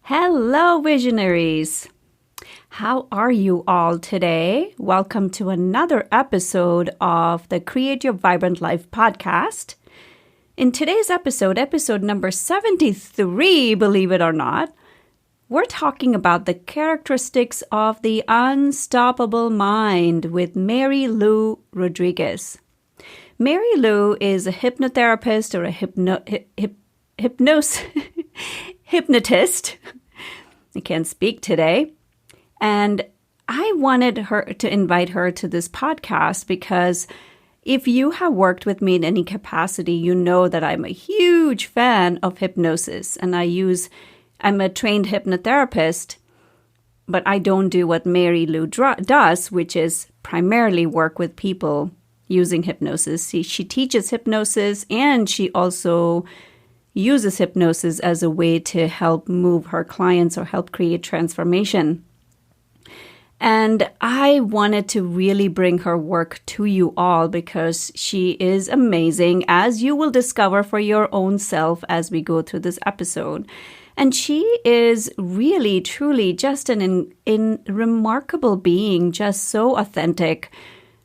Hello, visionaries. How are you all today? Welcome to another episode of the Create Your Vibrant Life podcast. In today's episode number 73, believe it or not, we're talking about the characteristics of the unstoppable mind with Mary Lou Rodriguez. Mary Lou is a hypnotherapist or a hypnotist. I can't speak today. And I wanted her to invite her to this podcast because if you have worked with me in any capacity, you know that I'm a huge fan of hypnosis. And I'm a trained hypnotherapist, but I don't do what Mary Lou does, which is primarily work with people using hypnosis. She teaches hypnosis, and she also uses hypnosis as a way to help move her clients or help create transformation. And I wanted to really bring her work to you all because she is amazing, as you will discover for your own self as we go through this episode. And she is really, truly just an remarkable being, just so authentic,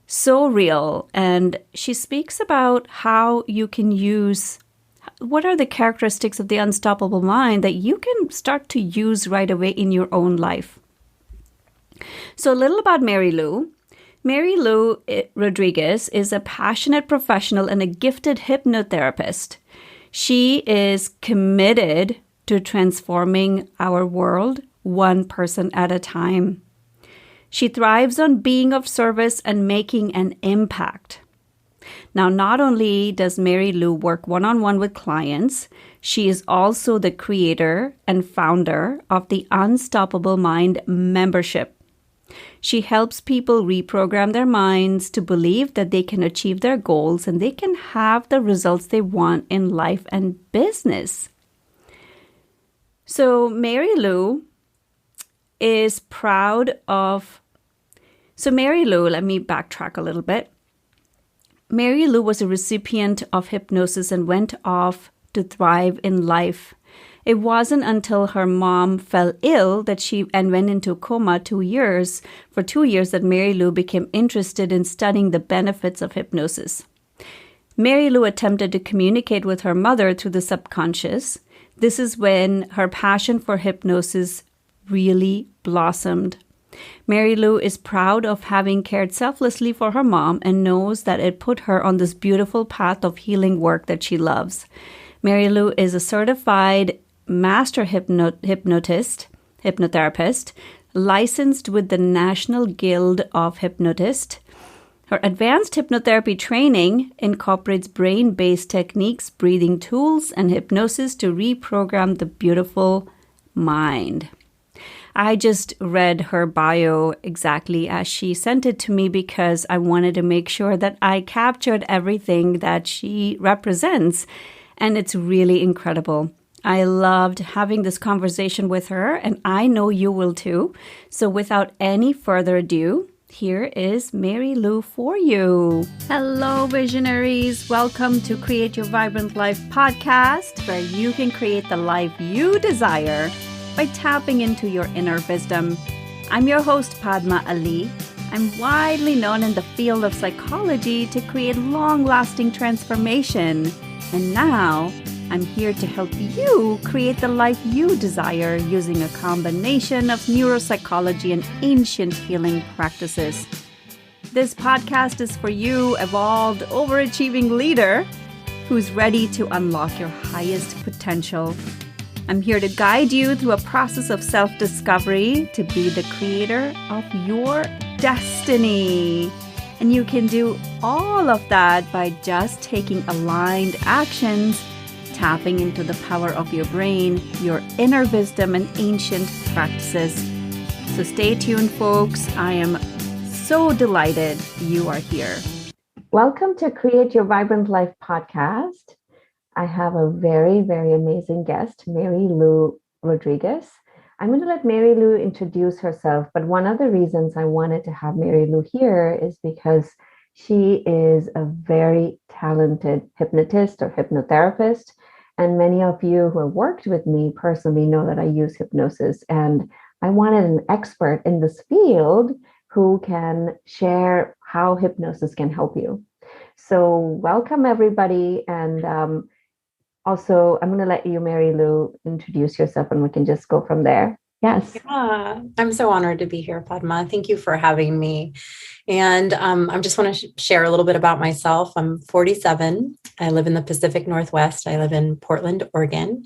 so real. And she speaks about how you can use what are the characteristics of the unstoppable mind that you can start to use right away in your own life. So a little about Mary Lou. Mary Lou Rodriguez is a passionate professional and a gifted hypnotherapist. She is committed to transforming our world one person at a time. She thrives on being of service and making an impact. Now, not only does Mary Lou work one-on-one with clients, she is also the creator and founder of the Unstoppable Mind membership. She helps people reprogram their minds to believe that they can achieve their goals and they can have the results they want in life and business. So Mary Lou is proud of... So Mary Lou, let me backtrack a little bit. Mary Lou was a recipient of hypnosis and went off to thrive in life. It wasn't until her mom fell ill and went into a coma for 2 years that Mary Lou became interested in studying the benefits of hypnosis. Mary Lou attempted to communicate with her mother through the subconscious. This is when her passion for hypnosis really blossomed. Mary Lou is proud of having cared selflessly for her mom and knows that it put her on this beautiful path of healing work that she loves. Mary Lou is a certified master hypnotherapist, licensed with the National Guild of Hypnotists. Her advanced hypnotherapy training incorporates brain-based techniques, breathing tools, and hypnosis to reprogram the beautiful mind. I just read her bio exactly as she sent it to me because I wanted to make sure that I captured everything that she represents, and it's really incredible. I loved having this conversation with her, and I know you will too. So without any further ado, here is Mary Lou for you. Hello, visionaries. Welcome to Create Your Vibrant Life podcast, where you can create the life you desire by tapping into your inner wisdom. I'm your host, Padma Ali. I'm widely known in the field of psychology to create long-lasting transformation. And now, I'm here to help you create the life you desire using a combination of neuropsychology and ancient healing practices. This podcast is for you, evolved, overachieving leader who's ready to unlock your highest potential. I'm here to guide you through a process of self-discovery to be the creator of your destiny. And you can do all of that by just taking aligned actions, tapping into the power of your brain, your inner wisdom, and ancient practices. So stay tuned, folks. I am so delighted you are here. Welcome to Create Your Vibrant Life podcast. I have a very, very amazing guest, Mary Lou Rodriguez. I'm going to let Mary Lou introduce herself, but one of the reasons I wanted to have Mary Lou here is because she is a very talented hypnotist or hypnotherapist, And many of you who have worked with me personally know that I use hypnosis. And I wanted an expert in this field who can share how hypnosis can help you. So, welcome everybody. And also, I'm going to let you, Mary Lou, introduce yourself and we can just go from there. Yes. Yeah, I'm so honored to be here, Padma. Thank you for having me. And I just want to share a little bit about myself. I'm 47. I live in the Pacific Northwest. I live in Portland, Oregon.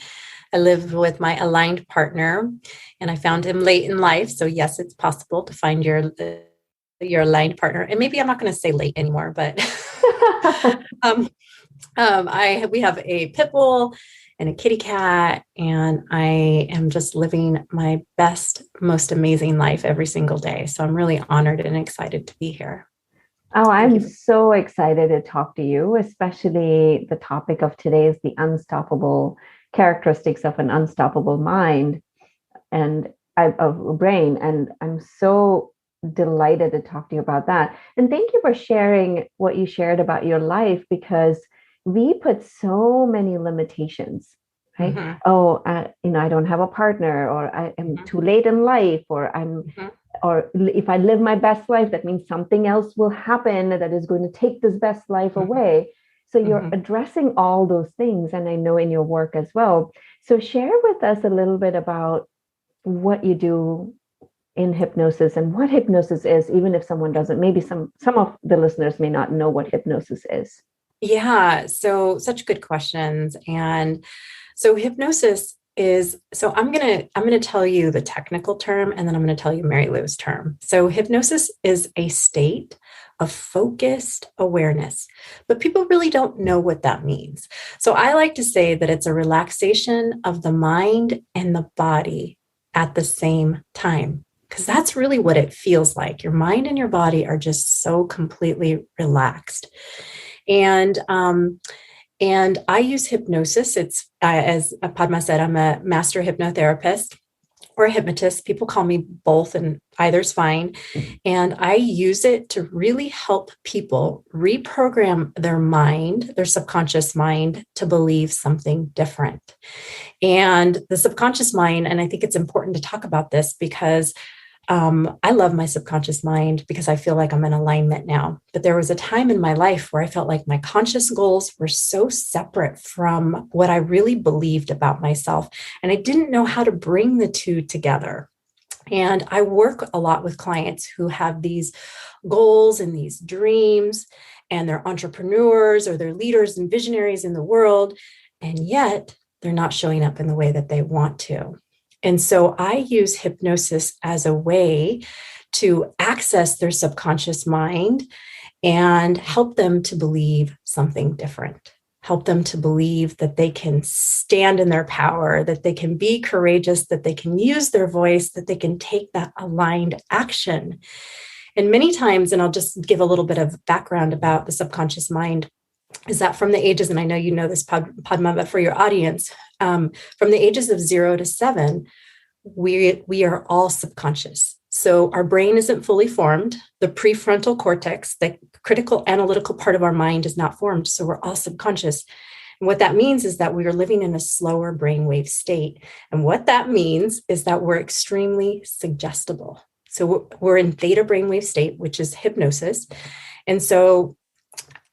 I live with my aligned partner, and I found him late in life. So yes, it's possible to find your aligned partner. And maybe I'm not going to say late anymore, but um, we have a pit bull and a kitty cat, and I am just living my best, most amazing life every single day. So I'm really honored and excited to be here. Oh, Thank I'm you. so excited to talk to you, especially the topic of today is the unstoppable characteristics of an unstoppable mind and of a brain. And I'm so delighted to talk to you about that. And thank you for sharing what you shared about your life because we put so many limitations, right? Mhm, Oh, I don't have a partner, or I am mhm, too late in life, mhm, or if I live my best life, that means something else will happen that is going to take this best life mhm, away. So you're mhm. addressing all those things, and I know in your work as well. So share with us a little bit about what you do in hypnosis and what hypnosis is, even if someone doesn't, maybe some of the listeners may not know what hypnosis is. Yeah, so such good questions. And so hypnosis is so I'm going to tell you the technical term and then I'm going to tell you Mary Lou's term. So hypnosis is a state of focused awareness, but people really don't know what that means. So I like to say that it's a relaxation of the mind and the body at the same time. Because that's really what it feels like. Your mind and your body are just so completely relaxed. And and I use hypnosis. It's as Padma said, I'm a master hypnotherapist or a hypnotist. People call me both, and either's fine. And I use it to really help people reprogram their mind, their subconscious mind, to believe something different. And the subconscious mind, and I think it's important to talk about this because I love my subconscious mind because I feel like I'm in alignment now. But there was a time in my life where I felt like my conscious goals were so separate from what I really believed about myself. And I didn't know how to bring the two together. And I work a lot with clients who have these goals and these dreams, and they're entrepreneurs or they're leaders and visionaries in the world. And yet they're not showing up in the way that they want to. And so I use hypnosis as a way to access their subconscious mind and help them to believe something different. Help them to believe that they can stand in their power, that they can be courageous, that they can use their voice, that they can take that aligned action. And many times, and I'll just give a little bit of background about the subconscious mind, is that from the ages, and I know you know this, Padma, but for your audience, from the ages of 0 to 7, we are all subconscious. So our brain isn't fully formed. The prefrontal cortex, the critical analytical part of our mind, is not formed. So we're all subconscious. And what that means is that we are living in a slower brainwave state. And what that means is that we're extremely suggestible. So we're in theta brainwave state, which is hypnosis. And so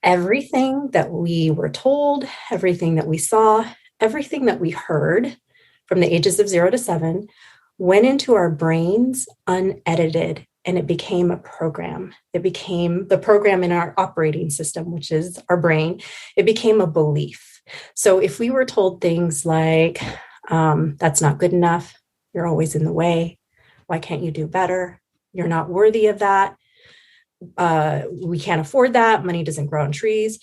everything that we were told, everything that we saw, everything that we heard from the ages of 0 to 7 went into our brains unedited, and it became a program. It became the program in our operating system, which is our brain. It became a belief. So if we were told things like, that's not good enough, you're always in the way, why can't you do better? You're not worthy of that. We can't afford that. Money doesn't grow on trees.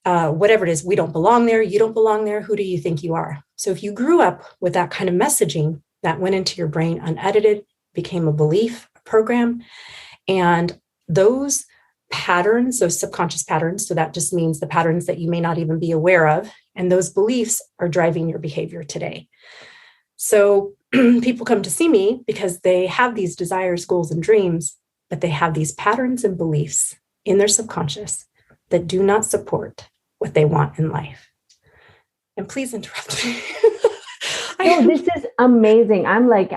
Whatever it is, we don't belong there. You don't belong there. Who do you think you are? So if you grew up with that kind of messaging that went into your brain unedited, became a belief, a program, and those patterns, those subconscious patterns, so that just means the patterns that you may not even be aware of, and those beliefs are driving your behavior today. So people come to see me because they have these desires, goals, and dreams, but they have these patterns and beliefs in their subconscious that do not support what they want in life. And please interrupt me. No, this is amazing. I'm like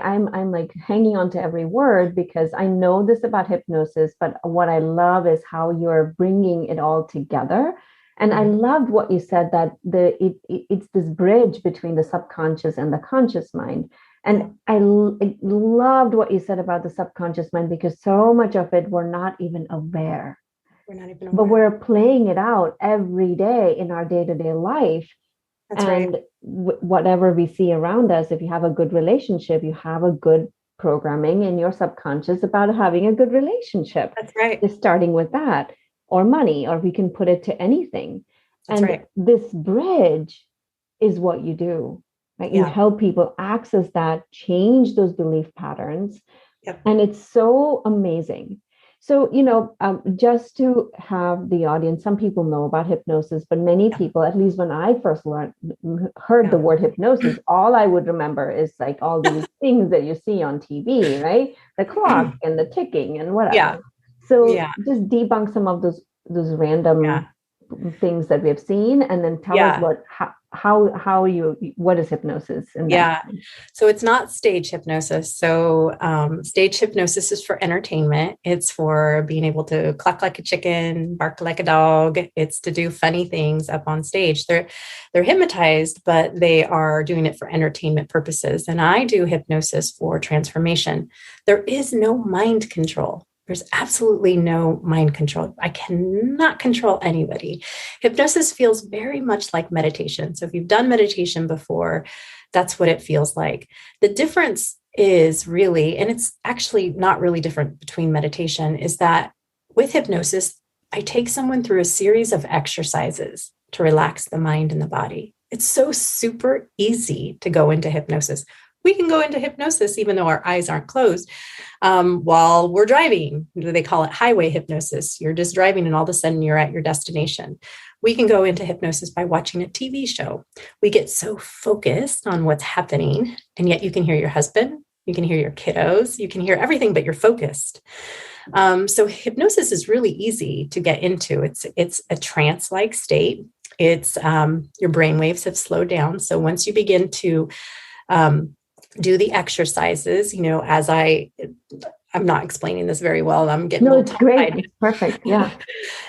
hanging on to every word because I know this about hypnosis, but what I love is how you're bringing it all together. And I loved what you said, that it's this bridge between the subconscious and the conscious mind. And I loved what you said about the subconscious mind, because so much of it we're not even aware. We're not even aware. But we're playing it out every day in our day-to-day life. That's and right. Whatever we see around us, if you have a good relationship, you have a good programming in your subconscious about having a good relationship. That's right. Just starting with that, or money, or we can put it to anything. That's and right. This bridge is what you do, right? You help people access that, change those belief patterns. Yep. And it's so amazing. So, just to have the audience, some people know about hypnosis, but many people, at least when I first heard the word hypnosis, all I would remember is like all these things that you see on TV, right? The clock and the ticking and whatever. Yeah. So just debunk some of those random things that we have seen, and then tell us what is hypnosis? So it's not stage hypnosis. So stage hypnosis is for entertainment. It's for being able to cluck like a chicken, bark like a dog. It's to do funny things up on stage. They're hypnotized, but they are doing it for entertainment purposes. And I do hypnosis for transformation. There is no mind control. There's absolutely no mind control. I cannot control anybody. Hypnosis feels very much like meditation. So if you've done meditation before, that's what it feels like. The difference is really, and it's actually not really different between meditation, is that with hypnosis, I take someone through a series of exercises to relax the mind and the body. It's so super easy to go into hypnosis. We can go into hypnosis even though our eyes aren't closed while we're driving. They call it highway hypnosis. You're just driving and all of a sudden you're at your destination. We can go into hypnosis by watching a TV show. We get so focused on what's happening, and yet you can hear your husband, you can hear your kiddos, you can hear everything, but you're focused. So hypnosis is really easy to get into. It's a trance-like state. It's your brain waves have slowed down. So once you begin to do the exercises, as I'm not explaining this very well. I'm getting it's great. It's perfect. Yeah.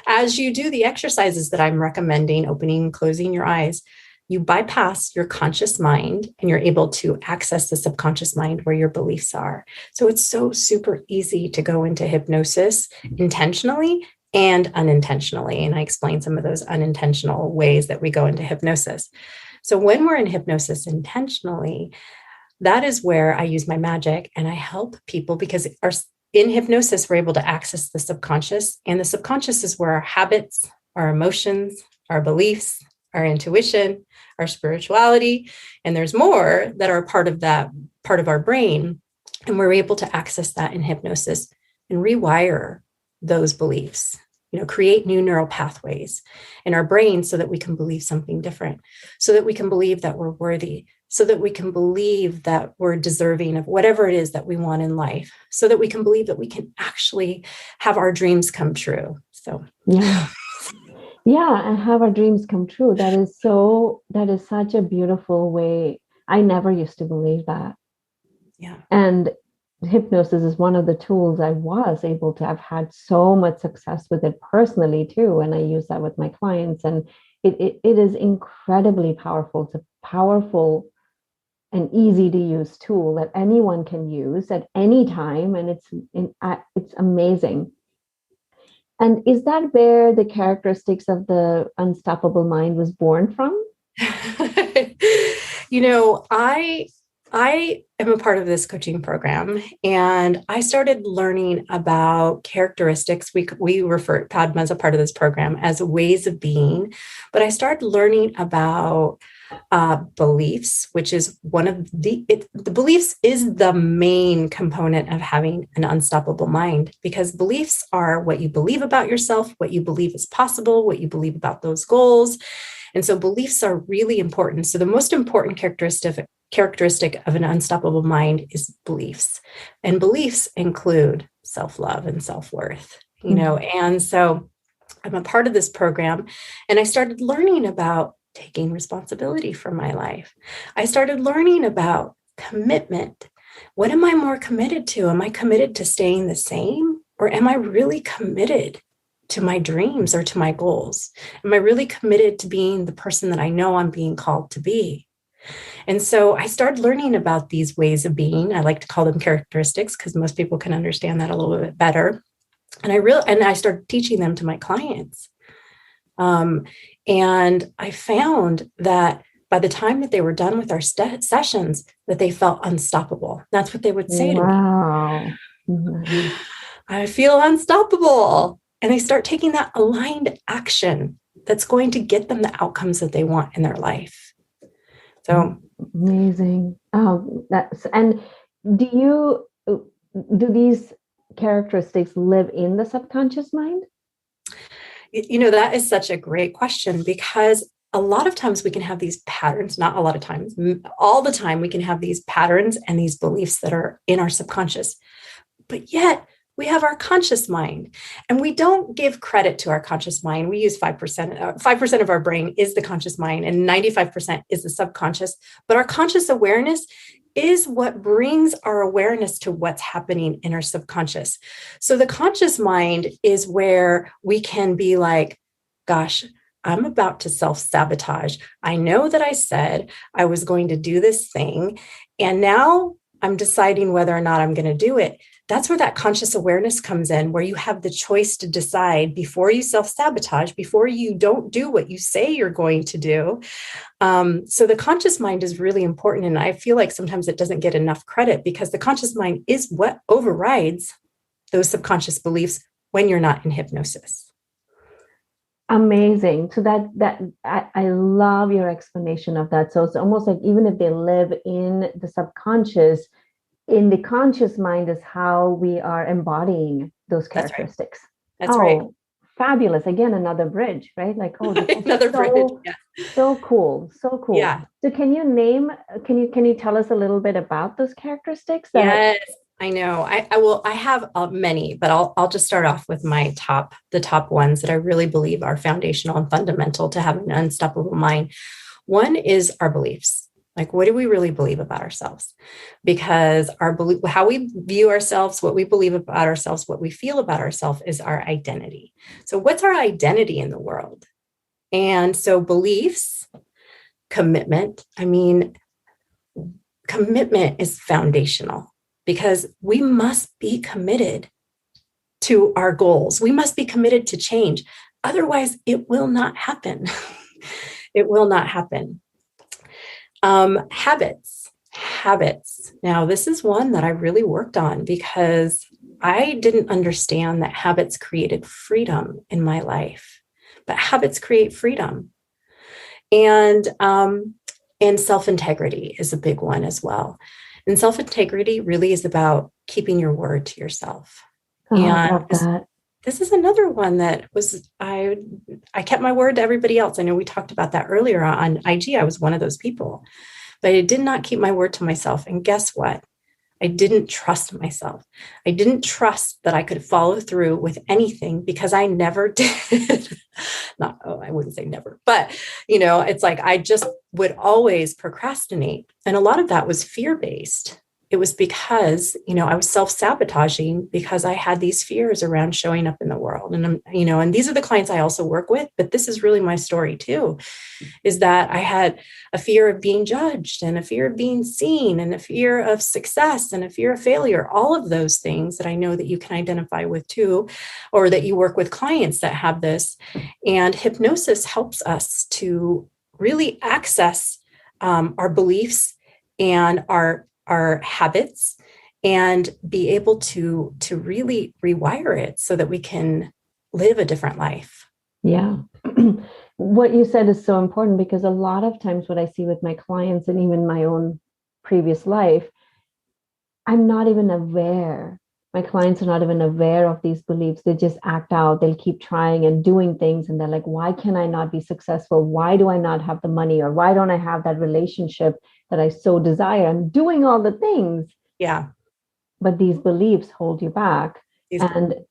As you do the exercises that I'm recommending, opening and closing your eyes, you bypass your conscious mind and you're able to access the subconscious mind where your beliefs are. So it's so super easy to go into hypnosis intentionally and unintentionally. And I explain some of those unintentional ways that we go into hypnosis. So when we're in hypnosis intentionally, that is where I use my magic and I help people, because in hypnosis, we're able to access the subconscious, and the subconscious is where our habits, our emotions, our beliefs, our intuition, our spirituality, and there's more that are part of that part of our brain. And we're able to access that in hypnosis and rewire those beliefs, create new neural pathways in our brain so that we can believe something different, so that we can believe that we're worthy, so that we can believe that we're deserving of whatever it is that we want in life, so that we can believe that we can actually have our dreams come true. So, and have our dreams come true. That is such a beautiful way. I never used to believe that. Yeah. And hypnosis is one of the tools I was able to have had so much success with it personally too. And I use that with my clients, and it is incredibly powerful. It's a powerful and easy to use tool that anyone can use at any time. And it's amazing. And is that where the characteristics of the unstoppable mind was born from? I am a part of this coaching program, and I started learning about characteristics. We refer Padma as a part of this program as ways of being, but I started learning about beliefs, which is one of the beliefs is the main component of having an unstoppable mind, because beliefs are what you believe about yourself, what you believe is possible, what you believe about those goals. And so beliefs are really important. So the most important characteristic of an unstoppable mind is beliefs. And beliefs include self-love and self-worth, and so I'm a part of this program, and I started learning about taking responsibility for my life. I started learning about commitment. What am I more committed to? Am I committed to staying the same? Or am I really committed to my dreams or to my goals? Am I really committed to being the person that I know I'm being called to be? And so I started learning about these ways of being. I like to call them characteristics because most people can understand that a little bit better. And I started teaching them to my clients. And I found that by the time that they were done with our sessions, that they felt unstoppable. That's what they would say to me. Wow. Mm-hmm. I feel unstoppable. And they start taking that aligned action that's going to get them the outcomes that they want in their life. So amazing. And do these characteristics live in the subconscious mind? That is such a great question, because a lot of times we can have these patterns, not a lot of times, all the time we can have these patterns and these beliefs that are in our subconscious. But yet we have our conscious mind, and we don't give credit to our conscious mind. We use 5%. 5% of our brain is the conscious mind, and 95% is the subconscious. But our conscious awareness is what brings our awareness to what's happening in our subconscious. So the conscious mind is where we can be like, gosh, I'm about to self-sabotage. I know that I said I was going to do this thing, and now I'm deciding whether or not I'm going to do it. That's where that conscious awareness comes in, where you have the choice to decide before you self-sabotage, before you don't do what you say you're going to do. So the conscious mind is really important. And I feel like sometimes it doesn't get enough credit, because the conscious mind is what overrides those subconscious beliefs when you're not in hypnosis. Amazing. So I love your explanation of that. So it's almost like even if they live in the subconscious, in the conscious mind is how we are embodying those characteristics. That's right. Fabulous. Again, another bridge, right? Like, another bridge. Yeah. So cool. So cool. Yeah. So can you tell us a little bit about those characteristics? Yes, I know. I will. I have many, but I'll just start off with the top ones that I really believe are foundational and fundamental to having an unstoppable mind. One is our beliefs. Like, what do we really believe about ourselves? Because how we view ourselves, what we believe about ourselves, what we feel about ourselves is our identity. So what's our identity in the world? And so beliefs, commitment, commitment is foundational, because we must be committed to our goals. We must be committed to change. Otherwise, it will not happen. It will not happen. Habits. Now, this is one that I really worked on, because I didn't understand that habits created freedom in my life, but habits create freedom. And self-integrity is a big one as well. And self-integrity really is about keeping your word to yourself. I love that. This is another one that was, I kept my word to everybody else. I know we talked about that earlier on IG. I was one of those people, but I did not keep my word to myself. And guess what? I didn't trust myself. I didn't trust that I could follow through with anything, because I never did. I wouldn't say never, but it's like, I just would always procrastinate. And a lot of that was fear-based. It was because, I was self-sabotaging because I had these fears around showing up in the world. And, and these are the clients I also work with, but this is really my story too, is that I had a fear of being judged, and a fear of being seen, and a fear of success, and a fear of failure, all of those things that I know that you can identify with too, or that you work with clients that have this. And hypnosis helps us to really access our beliefs and our habits, and be able to really rewire it so that we can live a different life. Yeah. What you said is so important, because a lot of times what I see with my clients, and even my own previous life, I'm not even aware. My clients are not even aware of these beliefs. They just act out. They'll keep trying and doing things. And they're like, why can I not be successful? Why do I not have the money? Or why don't I have that relationship that I so desire? I'm doing all the things. Yeah. But these beliefs hold you back. And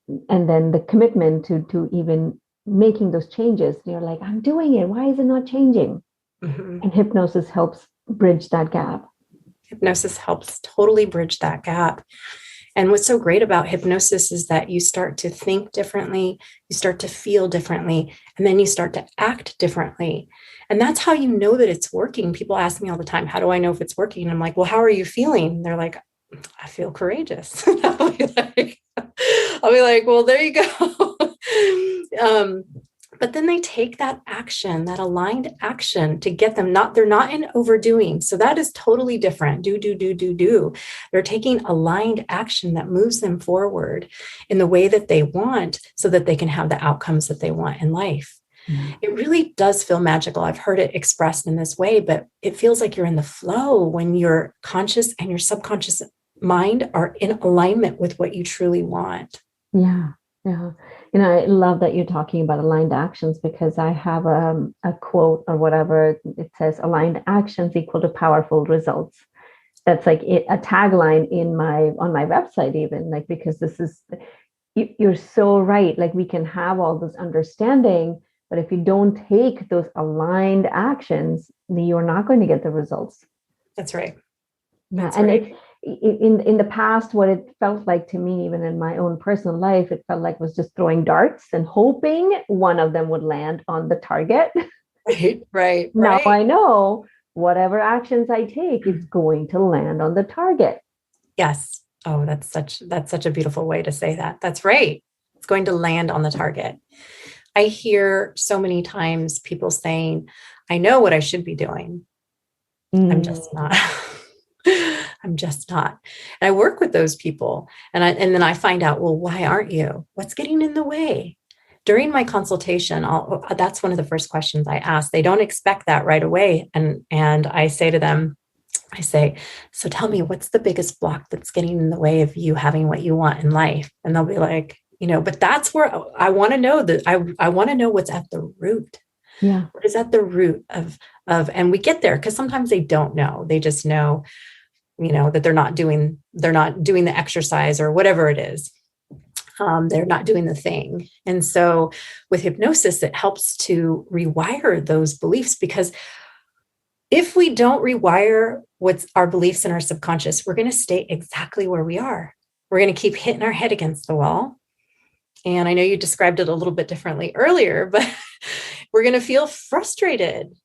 then the commitment to even making those changes. You're like, I'm doing it. Why is it not changing? Mhm. And hypnosis helps bridge that gap. Hypnosis helps totally bridge that gap. And what's so great about hypnosis is that you start to think differently, you start to feel differently, and then you start to act differently. And that's how you know that it's working. People ask me all the time, how do I know if it's working? And I'm like, well, how are you feeling? And they're like, I feel courageous. I'll be like, well, there you go. But then they take that action, that aligned action to get them they're not in overdoing. So that is totally different. Do. They're taking aligned action that moves them forward in the way that they want so that they can have the outcomes that they want in life. Yeah. It really does feel magical. I've heard it expressed in this way, but it feels like you're in the flow when your conscious and your subconscious mind are in alignment with what you truly want. Yeah. Yeah. I love that you're talking about aligned actions, because I have a quote or whatever. It says aligned actions equal to powerful results. That's like a tagline on my website, even, like, because this is, you're so right. Like, we can have all this understanding, but if you don't take those aligned actions, you're not going to get the results. That's right. Yeah. That's And right. in the past, what it felt like to me, even in my own personal life, it felt like was just throwing darts and hoping one of them would land on the target. Right. Now I know whatever actions I take, it's going to land on the target. Yes. Oh, that's such a beautiful way to say that. That's right. It's going to land on the target. I hear so many times people saying, I know what I should be doing. I'm just not. I'm just not. And I work with those people, and then I find out, well, why aren't you? What's getting in the way? During my consultation, that's one of the first questions I ask. They don't expect that right away. And I say to them, so tell me, what's the biggest block that's getting in the way of you having what you want in life? And they'll be like, but that's where I want to know that I want to know what's at the root. Yeah. What is at the root of, and we get there because sometimes they don't know. They just know, that they're not doing the exercise or whatever it is. They're not doing the thing. And so with hypnosis, it helps to rewire those beliefs, because if we don't rewire what's our beliefs in our subconscious, we're going to stay exactly where we are. We're going to keep hitting our head against the wall. And I know you described it a little bit differently earlier, but we're going to feel frustrated.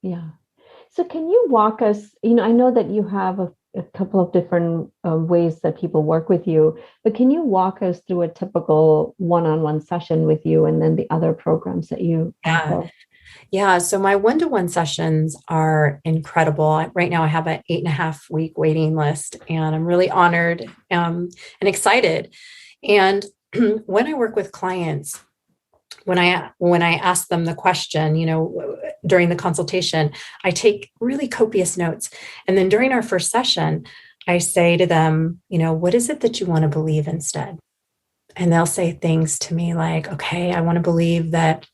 Yeah. So can you walk us, I know that you have a couple of different ways that people work with you, but can you walk us through a typical one-on-one session with you and then the other programs that you offer? Yeah. So my one-to-one sessions are incredible. Right now I have an 8.5-week waiting list, and I'm really honored and excited. And when I work with clients, when I ask them the question, during the consultation, I take really copious notes. And then during our first session, I say to them, what is it that you want to believe instead? And they'll say things to me like, okay, I want to believe that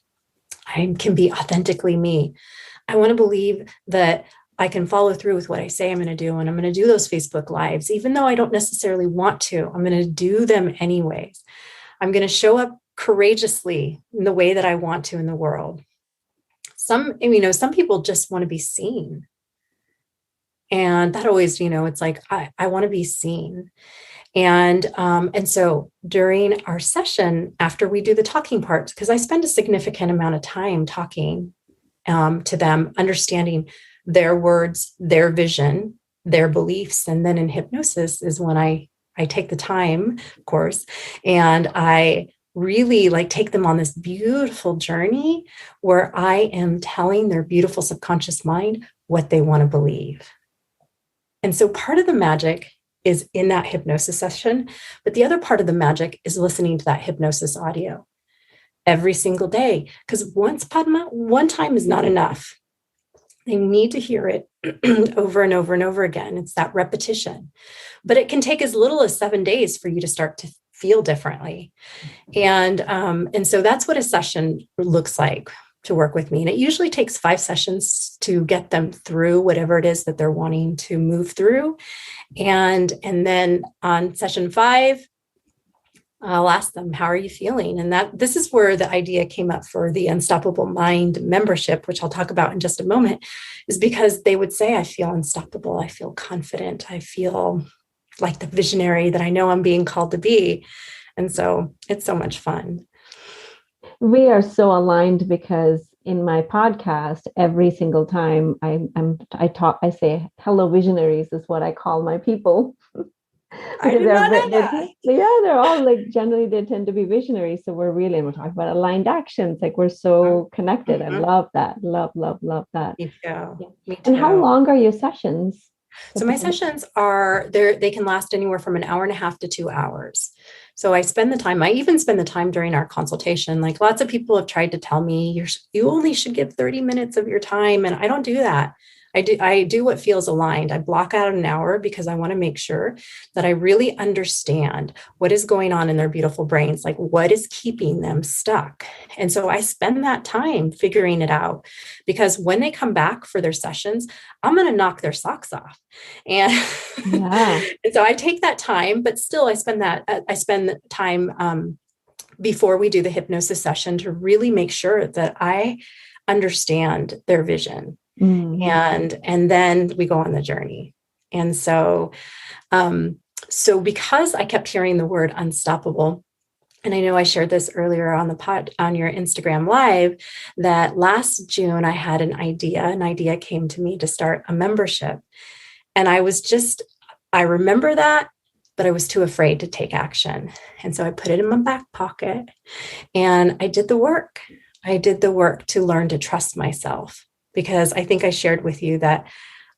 I can be authentically me. I want to believe that I can follow through with what I say I'm going to do. And I'm going to do those Facebook Lives, even though I don't necessarily want to. I'm going to do them anyways. I'm going to show up courageously in the way that I want to in the world. Some people just want to be seen. And that always, it's like, I want to be seen. And so during our session, after we do the talking parts, because I spend a significant amount of time talking to them, understanding their words, their vision, their beliefs. And then in hypnosis is when I take the time, of course, and I really take them on this beautiful journey where I am telling their beautiful subconscious mind what they want to believe. And so part of the magic is in that hypnosis session, but the other part of the magic is listening to that hypnosis audio every single day. Because one time is not enough. They need to hear it over and over and over again. It's that repetition. But it can take as little as 7 days for you to start to feel differently. And so that's what a session looks like to work with me. And it usually takes 5 sessions to get them through whatever it is that they're wanting to move through. And then on session 5, I'll ask them, how are you feeling? And this is where the idea came up for the Unstoppable Mind membership, which I'll talk about in just a moment, is because they would say, I feel unstoppable. I feel confident. I feel like the visionary that I know I'm being called to be. And so it's so much fun. We are so aligned because in my podcast, every single time I say, hello, visionaries is what I call my people. I did not know that. They're all like, generally they tend to be visionaries. So we're talking about aligned actions. Like we're so connected. I love that. Love that. Me too. Yeah. Me too. And how long are your sessions? So my sessions they can last anywhere from an hour and a half to 2 hours. So I even spend the time during our consultation. Like lots of people have tried to tell me you only should give 30 minutes of your time. And I don't do that. I do what feels aligned. I block out an hour because I want to make sure that I really understand what is going on in their beautiful brains, like what is keeping them stuck. And so I spend that time figuring it out, because when they come back for their sessions, I'm going to knock their socks off. And, and so I take that time, but still I spend time before we do the hypnosis session to really make sure that I understand their vision. And then we go on the journey. And so, because I kept hearing the word unstoppable, and I know I shared this earlier on on your Instagram live, that last June I had an idea came to me to start a membership. And I remember that, but I was too afraid to take action. And so I put it in my back pocket and I did the work. I did the work to learn to trust myself. Because I think I shared with you that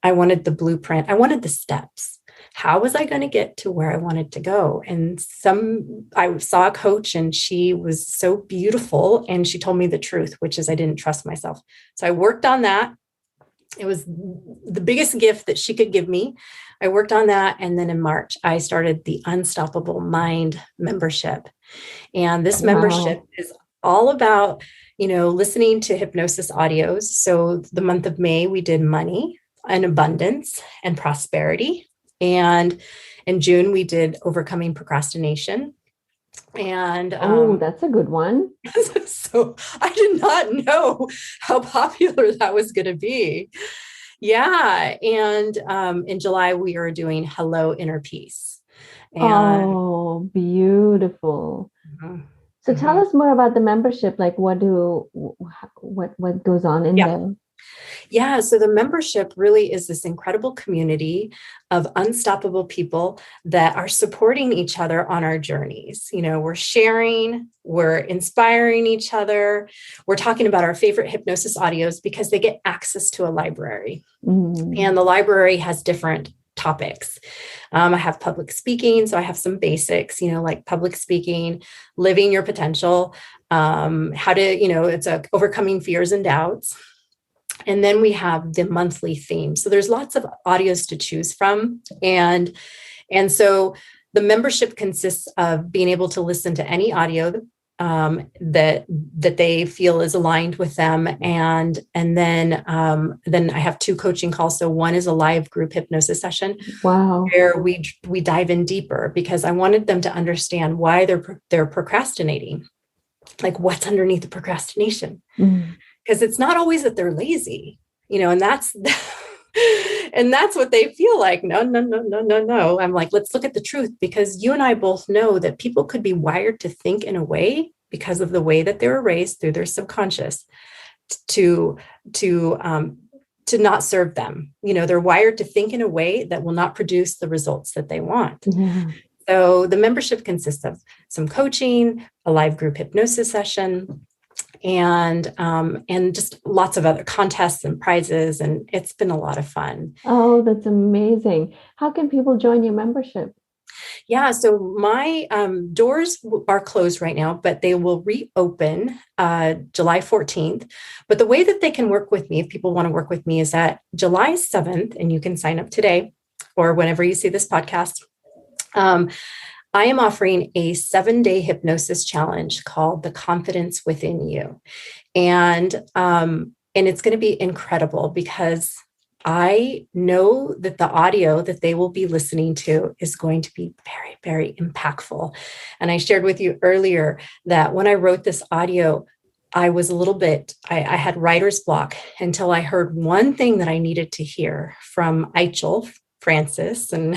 I wanted the blueprint. I wanted the steps. How was I going to get to where I wanted to go? And I saw a coach and she was so beautiful and she told me the truth, which is I didn't trust myself. So I worked on that. It was the biggest gift that she could give me. I worked on that. And then in March, I started the Unstoppable Mind membership. And this membership is all about listening to hypnosis audios. So the month of May, we did money and abundance and prosperity. And in June, we did overcoming procrastination. And that's a good one. So I did not know how popular that was going to be. Yeah. And in July, we are doing Hello Inner Peace. And, beautiful. So tell us more about the membership. Like what goes on in there? Yeah. So the membership really is this incredible community of unstoppable people that are supporting each other on our journeys. We're sharing, we're inspiring each other. We're talking about our favorite hypnosis audios because they get access to a library. And the library has different topics. I have public speaking. So I have some basics, like public speaking, living your potential, how to, it's overcoming fears and doubts. And then we have the monthly theme. So there's lots of audios to choose from. And so the membership consists of being able to listen to any audio that they feel is aligned with them. And then I have 2 coaching calls. So one is a live group hypnosis session. Wow. Where we dive in deeper because I wanted them to understand why they're procrastinating. Like what's underneath the procrastination. Because it's not always that they're lazy, and that's what they feel like. No. I'm like, let's look at the truth, because you and I both know that people could be wired to think in a way because of the way that they were raised through their subconscious to not serve them. They're wired to think in a way that will not produce the results that they want. Yeah. So the membership consists of some coaching, a live group hypnosis session, and just lots of other contests and prizes. And it's been a lot of fun. Oh, that's amazing. How can people join your membership? Yeah, so my doors are closed right now, but they will reopen July 14th. But the way that they can work with me, if people want to work with me, is at July 7th, and you can sign up today or whenever you see this podcast. I am offering a 7-day hypnosis challenge called The Confidence Within You. And it's going to be incredible because I know that the audio that they will be listening to is going to be very, very impactful. And I shared with you earlier that when I wrote this audio, I was a little bit, I had writer's block until I heard one thing that I needed to hear from Eichel Francis. And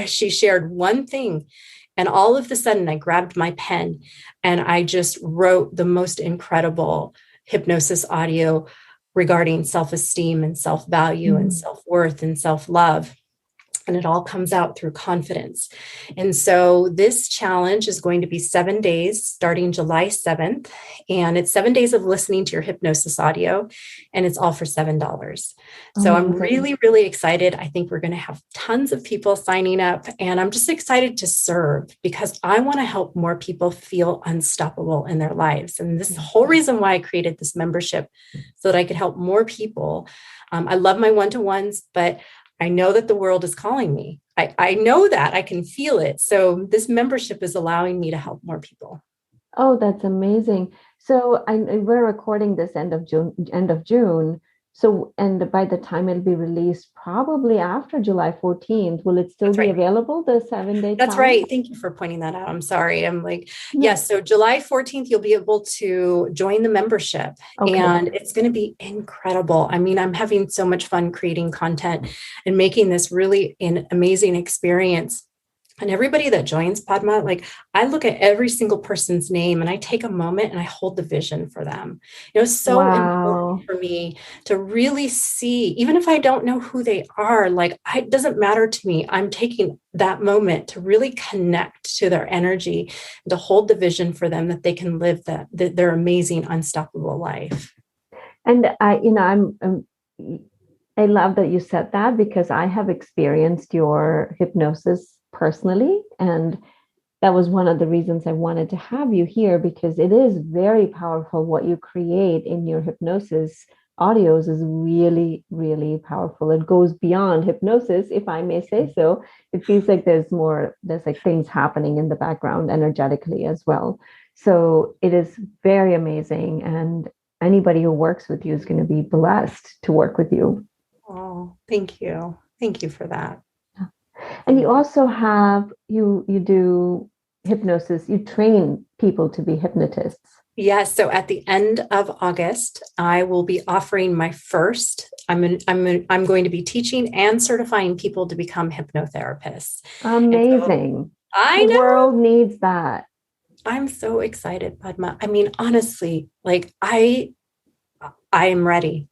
she shared one thing. And all of a sudden, I grabbed my pen and I just wrote the most incredible hypnosis audio regarding self-esteem and self-value and self-worth and self-love. And it all comes out through confidence. And so this challenge is going to be 7 days starting July 7th. And it's 7 days of listening to your hypnosis audio. And it's all for $7. So I'm really, really excited. I think we're going to have tons of people signing up. And I'm just excited to serve because I want to help more people feel unstoppable in their lives. And this is the whole reason why I created this membership, so that I could help more people. I love my one-to-ones, but I know that the world is calling me. I know that I can feel it. So this membership is allowing me to help more people. Oh, that's amazing. So we're recording this end of June. So, and by the time it'll be released, probably after July 14th, will it still be available, the 7-day? That's right. Thank you for pointing that out. I'm sorry. I'm like, yes. So July 14th, you'll be able to join the membership and it's going to be incredible. I mean, I'm having so much fun creating content and making this really an amazing experience. And everybody that joins Padma, like I look at every single person's name and I take a moment and I hold the vision for them. It's so important for me to really see, even if I don't know who they are, like it doesn't matter to me. I'm taking that moment to really connect to their energy and to hold the vision for them that they can live their amazing, unstoppable life. And I love that you said that, because I have experienced your hypnosis personally. And that was one of the reasons I wanted to have you here, because it is very powerful. What you create in your hypnosis audios is really, really powerful. It goes beyond hypnosis, if I may say so. It feels like there's like things happening in the background energetically as well. So it is very amazing. And anybody who works with you is going to be blessed to work with you. Oh, thank you. Thank you for that. And you also have, you do hypnosis, you train people to be hypnotists. Yes. So at the end of August, I will be offering my first, I'm going to be teaching and certifying people to become hypnotherapists. Amazing. So, I know. The world needs that. I'm so excited, Padma. I mean, honestly, like I am ready.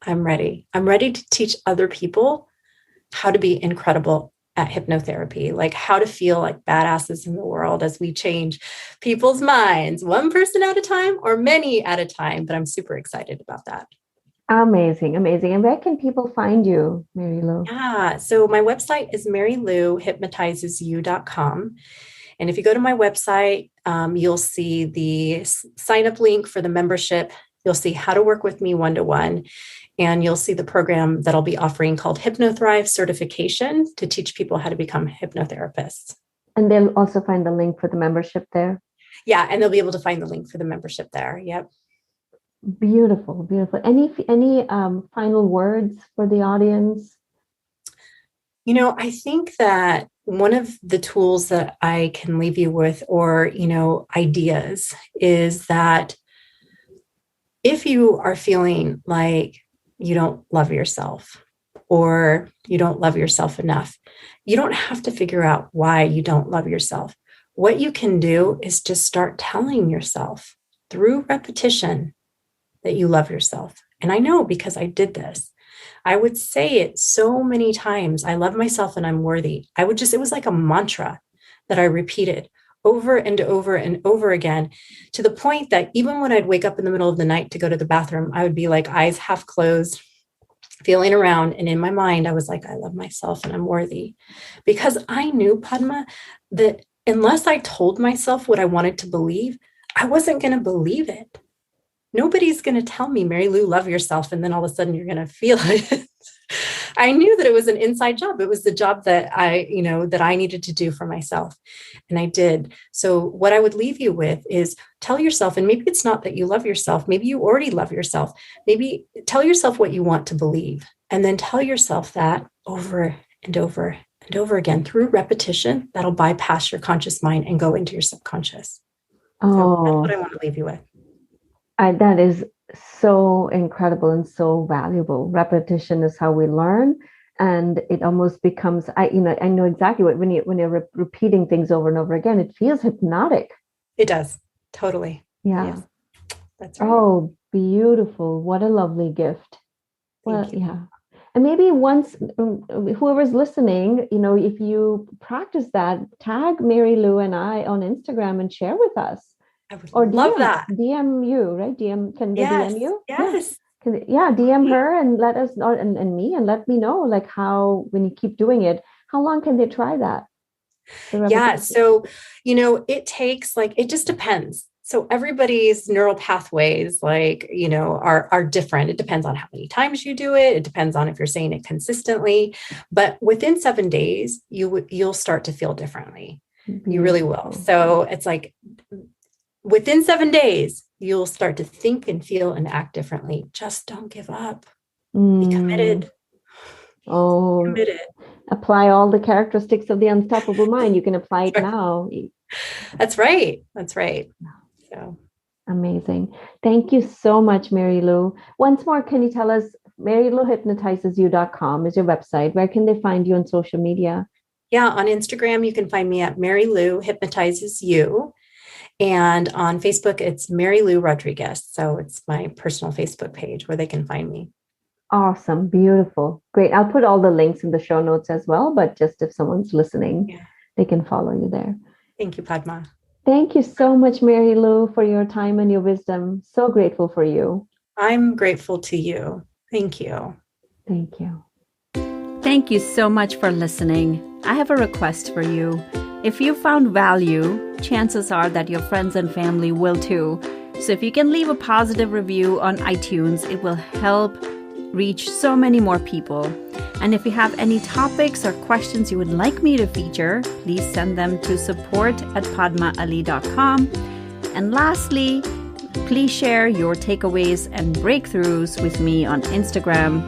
I'm ready. I'm ready to teach other people how to be incredible at hypnotherapy, like how to feel like badasses in the world as we change people's minds, one person at a time or many at a time. But I'm super excited about that. Amazing, amazing. And where can people find you, Mary Lou? Yeah, so my website is marylouhypnotizes.you.com. And if you go to my website, you'll see the sign up link for the membership. You'll see how to work with me one-to-one. And you'll see the program that I'll be offering called HypnoThrive Certification to teach people how to become hypnotherapists. And they'll also find the link for the membership there? Yeah, and they'll be able to find the link for the membership there. Yep. Beautiful, beautiful. Any final words for the audience? I think that one of the tools that I can leave you with, or, ideas, is that if you are feeling like you don't love yourself or you don't love yourself enough, you don't have to figure out why you don't love yourself. What you can do is just start telling yourself through repetition that you love yourself. And I know, because I did this. I would say it so many times. I love myself and I'm worthy. it was like a mantra that I repeated over and over and over again, to the point that even when I'd wake up in the middle of the night to go to the bathroom, I would be like eyes half closed, feeling around. And in my mind, I was like, I love myself and I'm worthy. Because I knew, Padma, that unless I told myself what I wanted to believe, I wasn't going to believe it. Nobody's going to tell me, Mary Lou, love yourself. And then all of a sudden you're going to feel it. I knew that it was an inside job. It was the job that that I needed to do for myself. And I did. So what I would leave you with is tell yourself, and maybe it's not that you love yourself. Maybe you already love yourself. Maybe tell yourself what you want to believe, and then tell yourself that over and over and over again through repetition. That'll bypass your conscious mind and go into your subconscious. So that's what I want to leave you with. That is so incredible and so valuable. Repetition is how we learn, and it almost becomes. I know exactly what when you're repeating things over and over again, it feels hypnotic. It does, totally. Yeah, yes. That's right. Oh, beautiful! What a lovely gift. Well, yeah, and maybe once whoever's listening, if you practice that, tag Mary Lou and I on Instagram and share with us. I would love that. DM you, right? Can they DM you? Yes. DM her and let us know, and me, and let me know, like, how, when you keep doing it, how long can they try that? Yeah. So, it takes, it just depends. So everybody's neural pathways, are different. It depends on how many times you do it. It depends on if you're saying it consistently, but within 7 days, you'll start to feel differently. You really will. So it's like, within 7 days, you'll start to think and feel and act differently. Just don't give up. Be committed. Oh, committed. Apply all the characteristics of the unstoppable mind. You can apply it now. That's right. That's right. So amazing. Thank you so much, Mary Lou. Once more, can you tell us, MaryLouHypnotizesYou.com is your website. Where can they find you on social media? Yeah, on Instagram, you can find me at Mary Lou Hypnotizes You. And on Facebook, it's Mary Lou Rodriguez. So it's my personal Facebook page where they can find me. Awesome. Beautiful. Great. I'll put all the links in the show notes as well, but just if someone's listening, they can follow you there. Thank you, Padma. Thank you so much, Mary Lou, for your time and your wisdom. So grateful for you. I'm grateful to you. Thank you. Thank you. Thank you so much for listening. I have a request for you. If you found value, chances are that your friends and family will too. So if you can leave a positive review on iTunes, it will help reach so many more people. And if you have any topics or questions you would like me to feature, please send them to support@padmaali.com. And lastly, please share your takeaways and breakthroughs with me on Instagram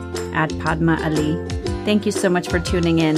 @Padma Ali. Thank you so much for tuning in.